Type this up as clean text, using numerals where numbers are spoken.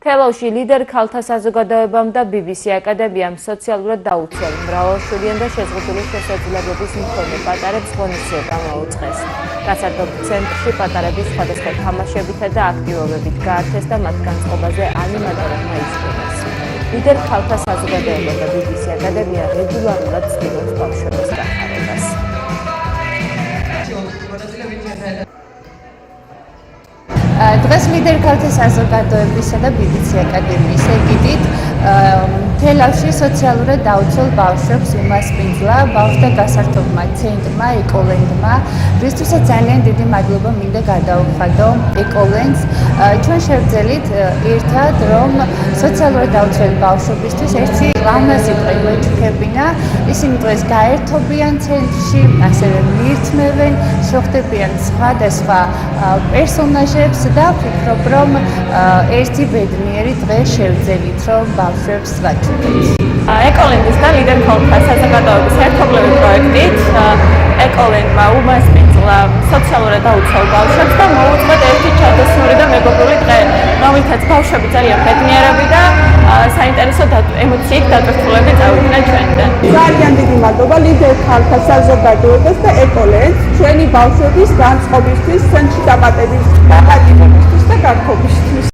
თელავში ლიდერ ქალთა საზოგადოებამ და BBC აკადემიამ სოციალურად დაუცველ მრავალშვილიან და შეზღუდული შესაძლებლობის მქონე პატარებს ღონისძიება მოუწყეს. გასართობ ცენტრში პატარების სხვადასხვა თამაშებითა და აქტივობებით გაართეს და მათ განწყობაზე ანიმატორებმა ისწავლეს. ლიდერ ქალთა საზოგადოება და BBC აკადემია რეგულარულად ცდილობს ბავშვების განხარებას. დღეს ლიდერ ქალთა საზოგადოებისა და BBC აკადემიის ეგიდით თელავში სოციალურად დაუცველ ბავშვებს უმასპინძლა ბავშვთა გასართობმა ცენტრმა ეკოლენდმა, რისთვისაც ძალიან დიდი მადლობა მინდა გადაუხადო ეკოლენდს. ჩვენ შევძელით ერთად, რომ სოციალურად დაუცველი ბავშვებისთვის ერთი ლამაზი დღე ვეჩქებინა. ისინი დღეს გაერთობიან ცენტრში, ასევე მიირთმევენ, შეხვდებიან სხვადასხვა პერსონაჟებს და ვფიქრობ, რომ ერთი ბედნიერი დღე შევძელით, რომ ბავშვებს ვაჩვენებთ. ეკოლენდის და ლიდერ ქალთა საზოგადოების ერთობლივი პროექტით ეკოლენდმა უმასპინძლა სოციალურად დაუცველ ბავშვებს და მოუწყვეთ ერთი ჩადოსნური და მეგობრული დღე, რომლითაც ბავშვები ძალიან ბედნიერები და საინტერესო ემოციით დატვირთულები წავიდნენ ჩვენთან. ძალიან დიდი მადლობა ლიდერ ქალთა საზოგადოებას და ეკოლენდს ჩვენი ბავშვების განწყობისთვის, ცენტრში დამატებისთვის და გართობისთვის.